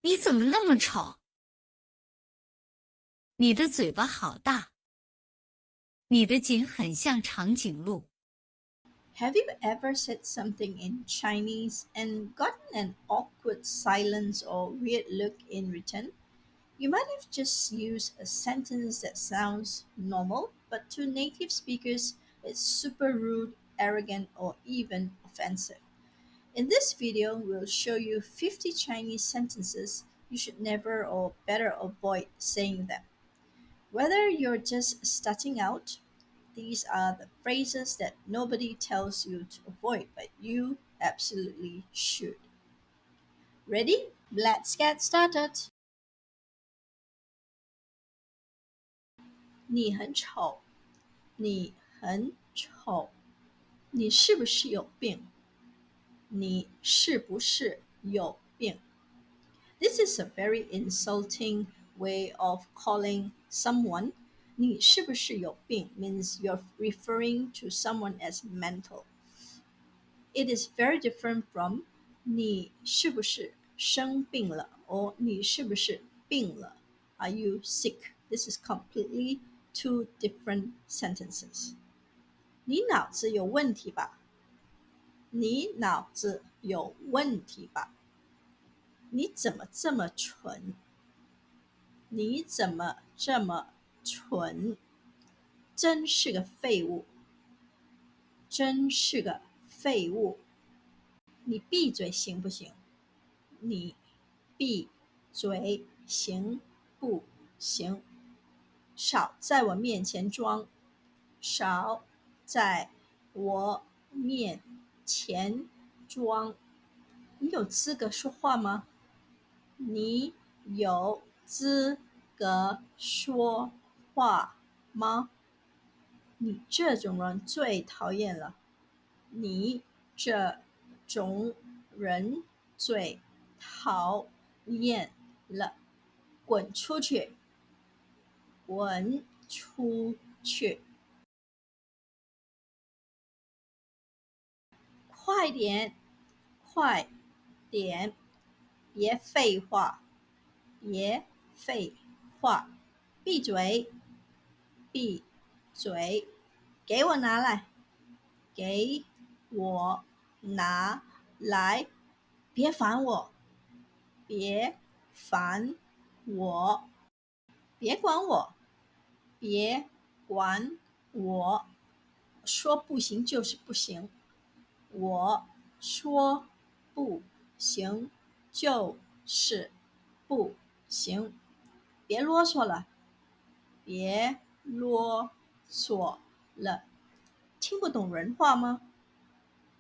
你怎么那么丑？你的嘴巴好大，你的颈很像长颈鹿。Have you ever said something in Chinese and gotten an awkward silence or weird look in return? You might have just used a sentence that sounds normal, but to native speakers, it's super rude, arrogant, or even offensive. In this video, we'll show you 50 Chinese sentences you should never or better avoid saying them. Whether you're just starting out, these are the phrases that nobody tells you to avoid, but you absolutely should. Ready? Let's get started. 你很丑，你很丑，你是不是有病？你是不是有病？ This is a very insulting way of calling someone. 你是不是有病 means you're referring to someone as mental. It is very different from 你是不是生病了 or 你是不是病了 Are you sick? This is completely two different sentences. 你脑子有问题吧？你脑子有问题吧？你怎么这么蠢？你怎么这么蠢？真是个废物！真是个废物！你闭嘴行不行？你闭嘴行不行？少在我面前装！少在我面前装！你有资格说话吗？你有资格说话吗？你这种人最讨厌了！你这种人最讨厌了！滚出去！滚出去！快点，快点！别废话，别废话！闭嘴，闭嘴！给我拿来，给我拿来！别烦我，别烦我！别管我，别管我！说不行就是不行，我说不行就是不行，别啰嗦了，别啰嗦了，听不懂人话吗？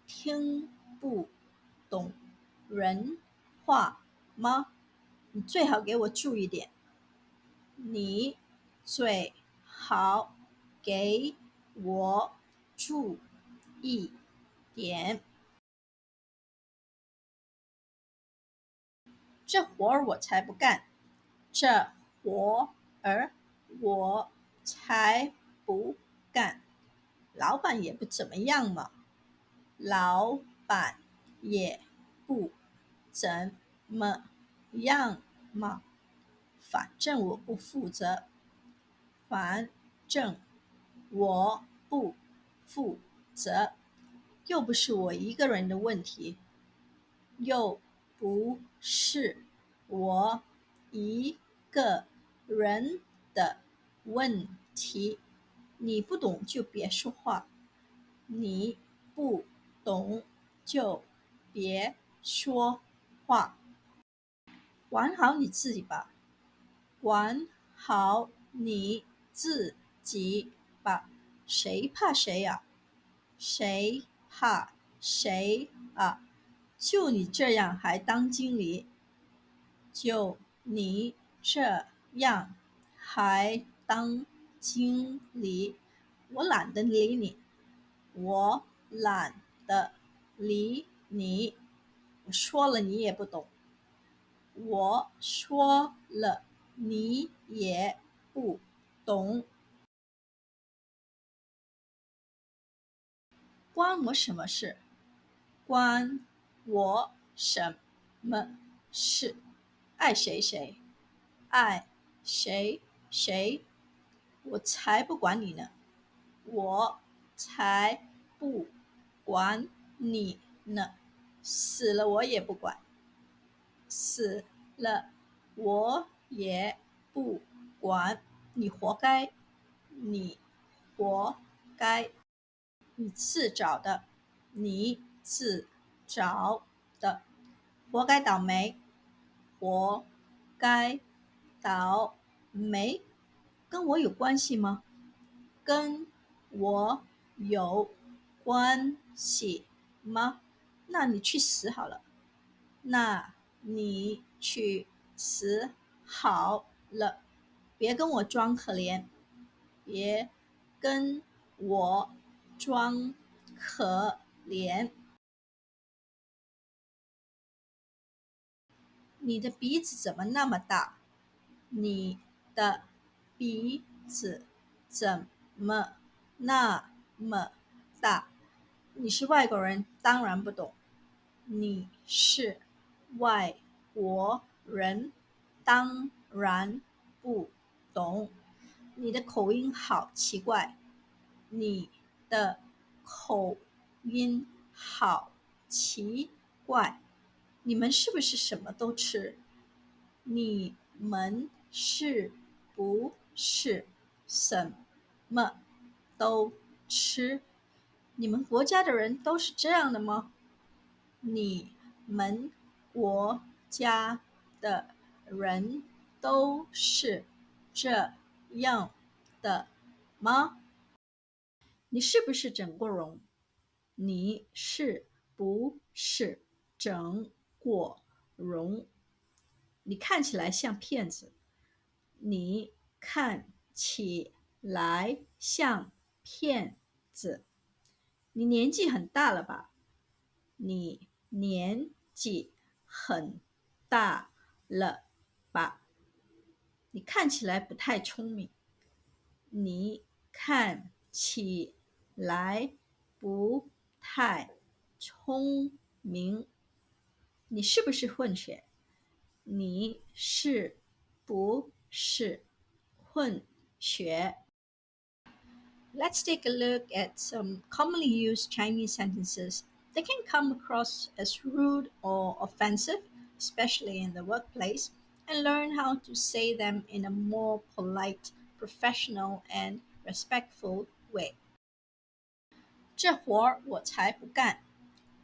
听不懂人话吗？你最好给我注意点，你最好给我注意点。这活儿我才不干，这活儿我才不干。老板也不怎么样嘛，老板也不怎么样嘛。反正我不负责，反正我不负责，又不是我一个人的问题，又不是我一个人的问题。你不懂就别说话，你不懂就别说话，管好你自己吧，管好你自己吧。谁怕谁呀、谁怕谁啊？就你这样还当经理？就你这样还当经理？我懒得理你，我懒得理你。我说了你也不懂，我说了你也不懂，关我什么事？关我什么事？爱谁谁，爱谁谁，我才不管你呢，我才不管你呢，死了我也不管，死了我也不管，你活该，你活该，你自找的，你自找的，活该倒霉，活该倒霉，跟我有关系吗？跟我有关系吗？那你去死好了。那你去死好了，别跟我装可怜，别跟我装可怜。你的鼻子怎么那么大？你的鼻子怎么那么大？你是外国人，当然不懂。你是外国人，当然不懂。你的口音好奇怪，你的口音好奇怪。你们是不是什么都吃？你们是不是什么都吃？你们国家的人都是这样的吗？你们国家的人都是这样的吗？你是不是整过容？你是不是整过容？你看起来像骗子。你看起来像骗子。你年纪很大了吧？你年纪很大了吧？你看起来不太聪明。你看起来不太聪明。你是不是混血？你是不是混血？Let's take a look at some commonly used Chinese sentences that can come across as rude or offensive, especially in the workplace, and learn how to say them in a more polite, professional, and respectful way. 这活儿我才不干.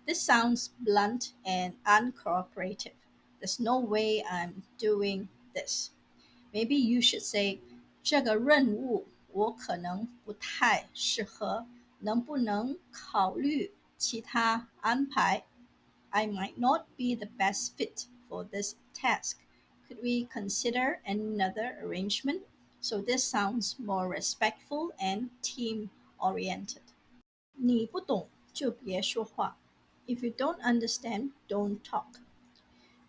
This sounds blunt and uncooperative. There's no way I'm doing this. Maybe you should say, 这个任务我可能不太适合，能不能考虑其他安排？ I might not be the best fit for this task. Could we consider another arrangement? So this sounds more respectful and team-oriented. 你不懂就别说话. If you don't understand, don't talk.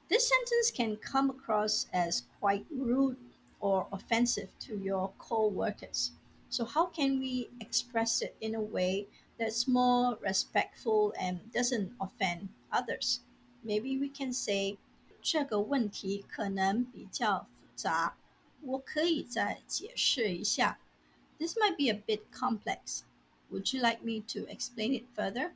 This sentence can come across as quite rude or offensive to your co-workers. So how can we express it in a way that's more respectful and doesn't offend others? Maybe we can say, 这个问题可能比较复杂，我可以再解释一下. This might be a bit complex. Would you like me to explain it further?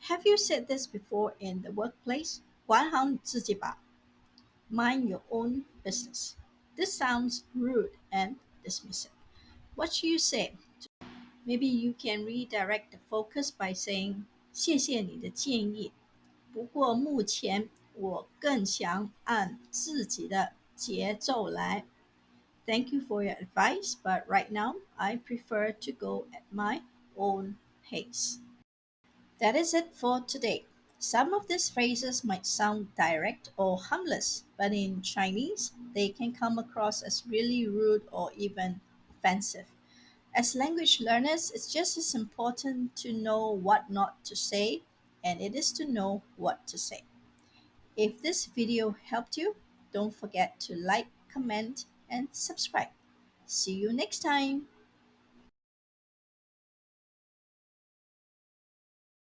Have you said this before in the workplace? 管好你自己吧. Mind your own business. This sounds rude and dismissive. What should you say? Maybe you can redirect the focus by saying, 谢谢你的建议，不过目前我更想按自己的节奏来. Thank you for your advice, but right now I prefer to go at my own pace. That is it for today. Some of these phrases might sound direct or harmless, but in Chinese, they can come across as really rude or even offensive. As language learners, it's just as important to know what not to say, and it is to know what to say. If this video helped you, don't forget to like, comment, and subscribe. See you next time.